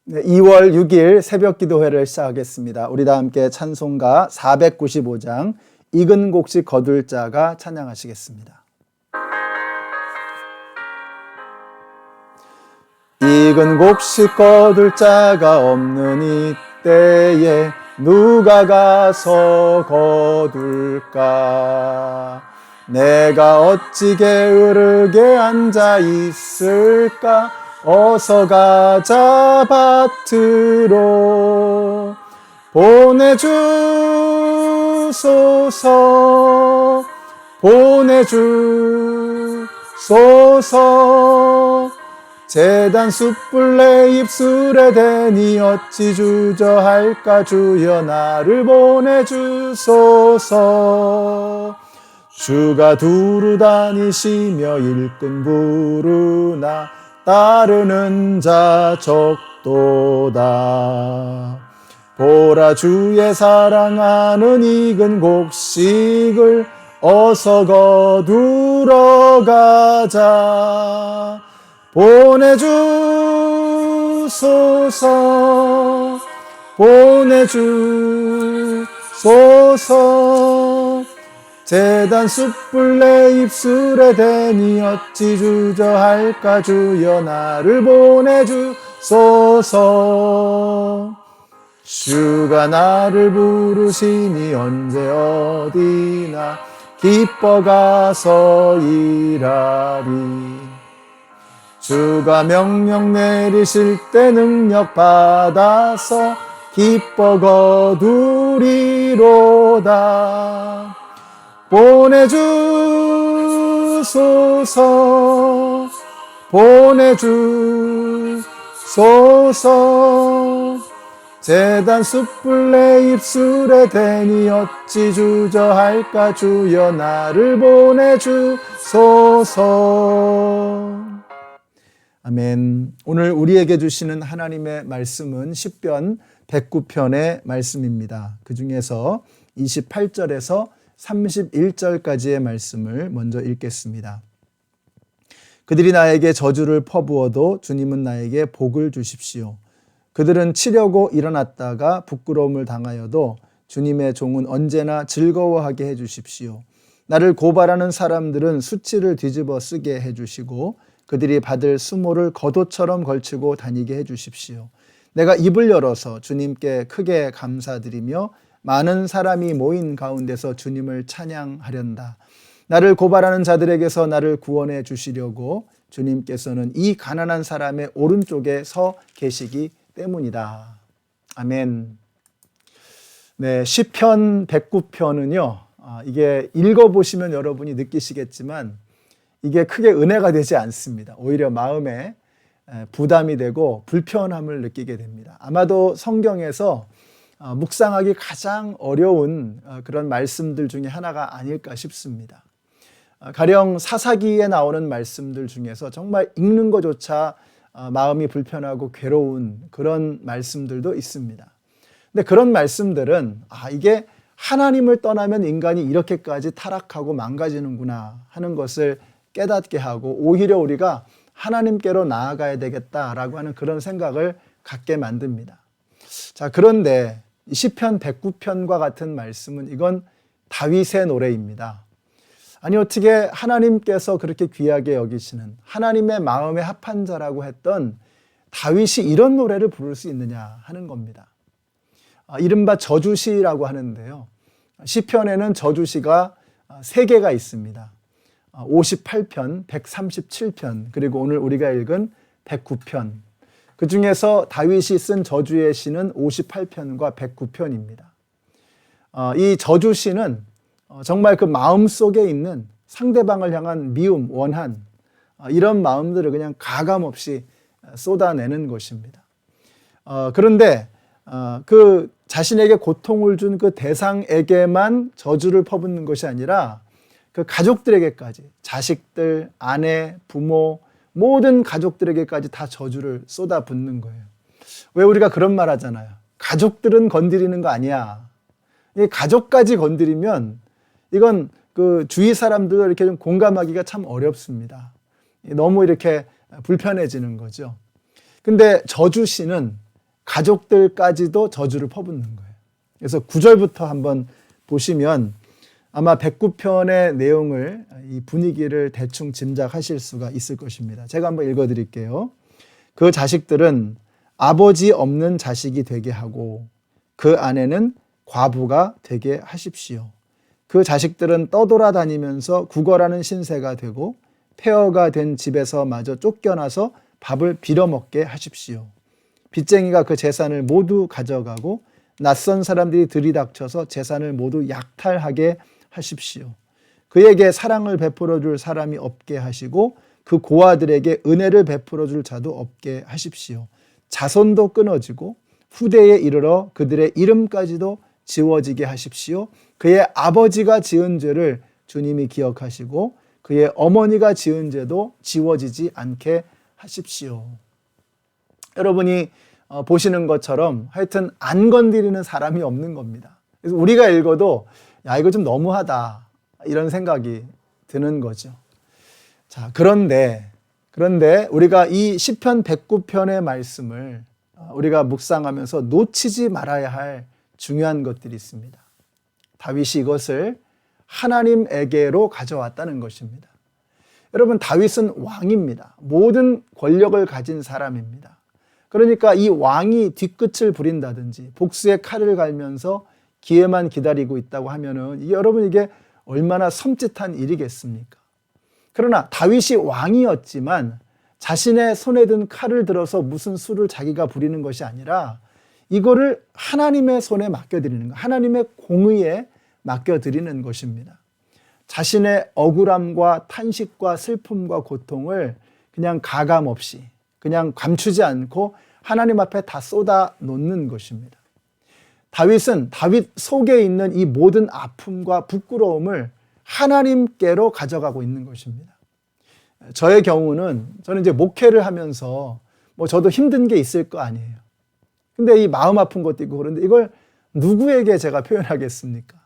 네, 2월 6일 새벽 기도회를 시작하겠습니다. 우리 다 함께 찬송가 495장 익은 곡식 거둘 자가 찬양하시겠습니다. 익은 곡식 거둘 자가 없는 이때에 누가 가서 거둘까? 내가 어찌 게으르게 앉아 있을까? 어서 가자 밭으로 보내주소서. 제단 숯불 내 입술에 대니 어찌 주저할까? 주여 나를 보내주소서. 주가 두루 다니시며 일꾼 부르나 따르는 자 적도다. 보라 주의 사랑하는 익은 곡식을 어서 거두러 가자. 보내주소서. 제단 숯불 내 입술에 대니 어찌 주저할까? 주여 나를 보내주소서. 주가 나를 부르시니 언제 어디나 기뻐 가서 일하리. 주가 명령 내리실 때 능력 받아서 기뻐 거두리로다. 보내주소서. 제단 숯불 내 입술에 대니 어찌 주저할까? 주여 나를 보내주소서. 아멘. 오늘 우리에게 주시는 하나님의 말씀은 시편 109편의 말씀입니다. 그 중에서 28절에서 31절까지의 말씀을 먼저 읽겠습니다. 그들이 나에게 저주를 퍼부어도 주님은 나에게 복을 주십시오. 그들은 치려고 일어났다가 부끄러움을 당하여도 주님의 종은 언제나 즐거워하게 해주십시오. 나를 고발하는 사람들은 수치를 뒤집어 쓰게 해주시고 그들이 받을 수모를 겉옷처럼 걸치고 다니게 해주십시오. 내가 입을 열어서 주님께 크게 감사드리며 많은 사람이 모인 가운데서 주님을 찬양하련다. 나를 고발하는 자들에게서 나를 구원해 주시려고 주님께서는 이 가난한 사람의 오른쪽에 서 계시기 때문이다. 아멘. 네, 시편 109편은요. 이게 읽어보시면 여러분이 느끼시겠지만 이게 크게 은혜가 되지 않습니다. 오히려 마음에 부담이 되고 불편함을 느끼게 됩니다. 아마도 성경에서 묵상하기 가장 어려운 그런 말씀들 중에 하나가 아닐까 싶습니다. 가령 사사기에 나오는 말씀들 중에서 정말 읽는 것조차 마음이 불편하고 괴로운 그런 말씀들도 있습니다. 근데 그런 말씀들은 이게 하나님을 떠나면 인간이 이렇게까지 타락하고 망가지는구나 하는 것을 깨닫게 하고 오히려 우리가 하나님께로 나아가야 되겠다라고 하는 그런 생각을 갖게 만듭니다. 자, 그런데 시편 109편과 같은 말씀은 이건 다윗의 노래입니다. 아니 어떻게 하나님께서 그렇게 귀하게 여기시는 하나님의 마음에 합한 자라고 했던 다윗이 이런 노래를 부를 수 있느냐 하는 겁니다. 이른바 저주시라고 하는데요. 시편에는 저주시가 3개가 있습니다. 58편, 137편, 그리고 오늘 우리가 읽은 109편. 그 중에서 다윗이 쓴 저주의 시는 58편과 109편입니다. 이 저주시는 정말 그 마음 속에 있는 상대방을 향한 미움, 원한, 이런 마음들을 그냥 가감없이 쏟아내는 것입니다. 그런데 그 자신에게 고통을 준 그 대상에게만 저주를 퍼붓는 것이 아니라 그 가족들에게까지, 자식들, 아내, 부모, 모든 가족들에게까지 다 저주를 쏟아붓는 거예요. 왜 우리가 그런 말 하잖아요. 가족들은 건드리는 거 아니야. 이 가족까지 건드리면 이건 그 주위 사람들도 이렇게 좀 공감하기가 참 어렵습니다. 너무 이렇게 불편해지는 거죠. 근데 저주시는 가족들까지도 저주를 퍼붓는 거예요. 그래서 9절부터 한번 보시면 아마 109편의 내용을, 이 분위기를 대충 짐작하실 수가 있을 것입니다. 제가 한번 읽어드릴게요. 그 자식들은 아버지 없는 자식이 되게 하고 그 아내는 과부가 되게 하십시오. 그 자식들은 떠돌아다니면서 구걸하는 신세가 되고 폐허가 된 집에서 마저 쫓겨나서 밥을 빌어먹게 하십시오. 빚쟁이가 그 재산을 모두 가져가고 낯선 사람들이 들이닥쳐서 재산을 모두 약탈하게 하십시오. 그에게 사랑을 베풀어 줄 사람이 없게 하시고 그 고아들에게 은혜를 베풀어 줄 자도 없게 하십시오. 자손도 끊어지고 후대에 이르러 그들의 이름까지도 지워지게 하십시오. 그의 아버지가 지은 죄를 주님이 기억하시고 그의 어머니가 지은 죄도 지워지지 않게 하십시오. 여러분이 보시는 것처럼 하여튼 안 건드리는 사람이 없는 겁니다. 그래서 우리가 읽어도 야, 이거 좀 너무하다, 이런 생각이 드는 거죠. 자, 그런데 우리가 이 시편 109편의 말씀을 우리가 묵상하면서 놓치지 말아야 할 중요한 것들이 있습니다. 다윗이 이것을 하나님에게로 가져왔다는 것입니다. 여러분, 다윗은 왕입니다. 모든 권력을 가진 사람입니다. 그러니까 이 왕이 뒤끝을 부린다든지 복수의 칼을 갈면서 기회만 기다리고 있다고 하면은 여러분, 이게 얼마나 섬찟한 일이겠습니까? 그러나 다윗이 왕이었지만 자신의 손에 든 칼을 들어서 무슨 수를 자기가 부리는 것이 아니라 이거를 하나님의 손에 맡겨드리는 것, 하나님의 공의에 맡겨드리는 것입니다. 자신의 억울함과 탄식과 슬픔과 고통을 그냥 가감 없이, 그냥 감추지 않고 하나님 앞에 다 쏟아 놓는 것입니다. 다윗은 다윗 속에 있는 이 모든 아픔과 부끄러움을 하나님께로 가져가고 있는 것입니다. 저의 경우는 저는 이제 목회를 하면서 저도 힘든 게 있을 거 아니에요. 근데 이 마음 아픈 것도 있고 그런데 이걸 누구에게 제가 표현하겠습니까?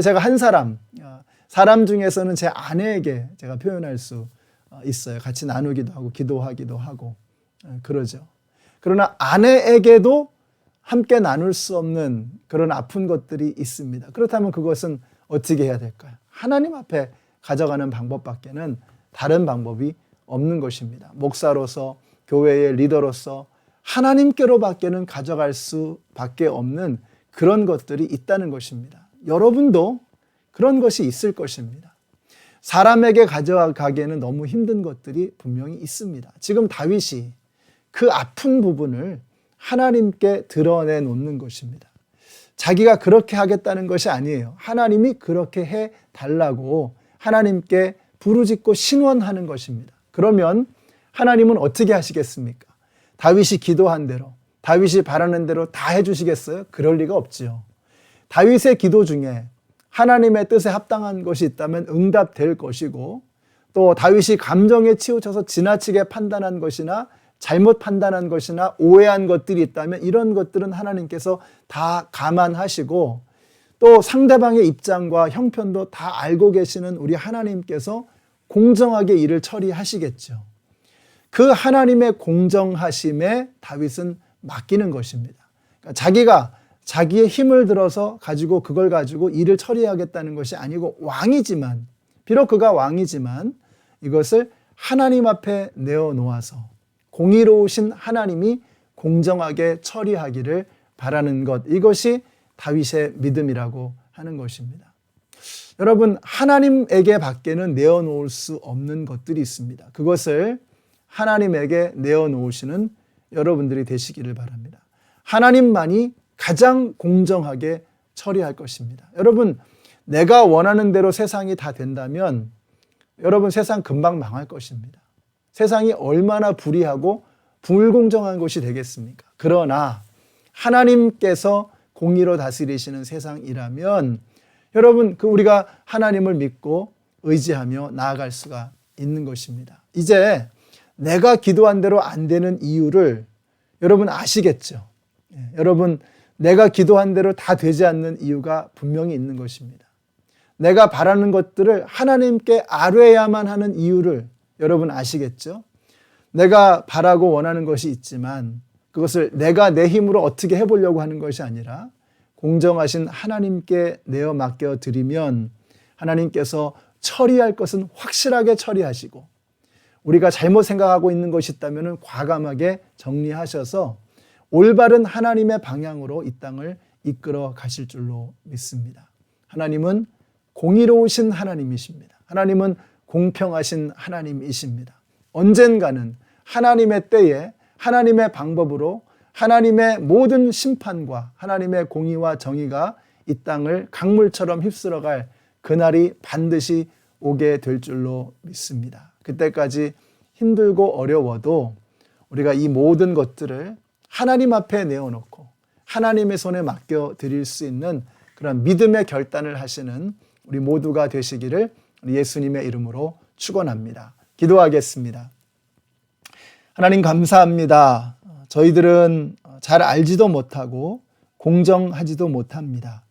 제가 한 사람 중에서는 제 아내에게 제가 표현할 수 있어요. 같이 나누기도 하고 기도하기도 하고 그러죠. 그러나 아내에게도 함께 나눌 수 없는 그런 아픈 것들이 있습니다. 그렇다면 그것은 어떻게 해야 될까요? 하나님 앞에 가져가는 방법밖에는 다른 방법이 없는 것입니다. 목사로서, 교회의 리더로서 하나님께로밖에는 가져갈 수밖에 없는 그런 것들이 있다는 것입니다. 여러분도 그런 것이 있을 것입니다. 사람에게 가져가기에는 너무 힘든 것들이 분명히 있습니다. 지금 다윗이 그 아픈 부분을 하나님께 드러내 놓는 것입니다. 자기가 그렇게 하겠다는 것이 아니에요. 하나님이 그렇게 해 달라고 하나님께 부르짖고 신원하는 것입니다. 그러면 하나님은 어떻게 하시겠습니까? 다윗이 기도한 대로, 다윗이 바라는 대로 다 해주시겠어요? 그럴 리가 없지요. 다윗의 기도 중에 하나님의 뜻에 합당한 것이 있다면 응답될 것이고, 또 다윗이 감정에 치우쳐서 지나치게 판단한 것이나 잘못 판단한 것이나 오해한 것들이 있다면 이런 것들은 하나님께서 다 감안하시고 또 상대방의 입장과 형편도 다 알고 계시는 우리 하나님께서 공정하게 일을 처리하시겠죠. 그 하나님의 공정하심에 다윗은 맡기는 것입니다. 그러니까 자기가 자기의 힘을 들어서 가지고 그걸 가지고 일을 처리하겠다는 것이 아니고 왕이지만, 비록 그가 왕이지만 이것을 하나님 앞에 내어놓아서 공의로우신 하나님이 공정하게 처리하기를 바라는 것, 이것이 다윗의 믿음이라고 하는 것입니다. 여러분, 하나님에게 밖에는 내어놓을 수 없는 것들이 있습니다. 그것을 하나님에게 내어놓으시는 여러분들이 되시기를 바랍니다. 하나님만이 가장 공정하게 처리할 것입니다. 여러분, 내가 원하는 대로 세상이 다 된다면 여러분, 세상 금방 망할 것입니다. 세상이 얼마나 불의하고 불공정한 곳이 되겠습니까? 그러나 하나님께서 공의로 다스리시는 세상이라면 여러분, 우리가 하나님을 믿고 의지하며 나아갈 수가 있는 것입니다. 이제 내가 기도한 대로 안 되는 이유를 여러분 아시겠죠? 여러분, 내가 기도한 대로 다 되지 않는 이유가 분명히 있는 것입니다. 내가 바라는 것들을 하나님께 아뢰야만 하는 이유를 여러분 아시겠죠? 내가 바라고 원하는 것이 있지만 그것을 내가 내 힘으로 어떻게 해보려고 하는 것이 아니라 공정하신 하나님께 내어 맡겨 드리면 하나님께서 처리할 것은 확실하게 처리하시고 우리가 잘못 생각하고 있는 것이 있다면 과감하게 정리하셔서 올바른 하나님의 방향으로 이 땅을 이끌어 가실 줄로 믿습니다. 하나님은 공의로우신 하나님이십니다. 하나님은 공평하신 하나님이십니다. 언젠가는 하나님의 때에 하나님의 방법으로 하나님의 모든 심판과 하나님의 공의와 정의가 이 땅을 강물처럼 휩쓸어갈 그날이 반드시 오게 될 줄로 믿습니다. 그때까지 힘들고 어려워도 우리가 이 모든 것들을 하나님 앞에 내어놓고 하나님의 손에 맡겨 드릴 수 있는 그런 믿음의 결단을 하시는 우리 모두가 되시기를 예수님의 이름으로 축원합니다. 기도하겠습니다. 하나님 감사합니다. 저희들은 잘 알지도 못하고 공정하지도 못합니다.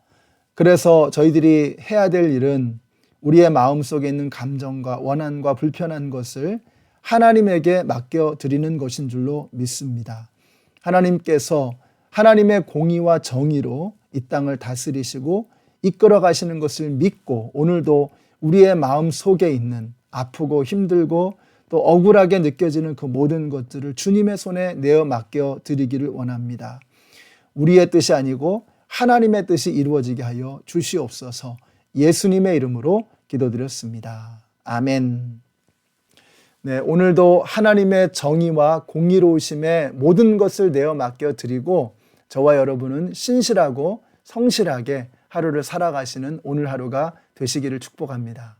그래서 저희들이 해야 될 일은 우리의 마음속에 있는 감정과 원한과 불편한 것을 하나님에게 맡겨드리는 것인 줄로 믿습니다. 하나님께서 하나님의 공의와 정의로 이 땅을 다스리시고 이끌어 가시는 것을 믿고 오늘도 우리의 마음 속에 있는 아프고 힘들고 또 억울하게 느껴지는 그 모든 것들을 주님의 손에 내어 맡겨드리기를 원합니다. 우리의 뜻이 아니고 하나님의 뜻이 이루어지게 하여 주시옵소서. 예수님의 이름으로 기도드렸습니다. 아멘. 네, 오늘도 하나님의 정의와 공의로우심에 모든 것을 내어 맡겨드리고 저와 여러분은 신실하고 성실하게 하루를 살아가시는 오늘 하루가 되시기를 축복합니다.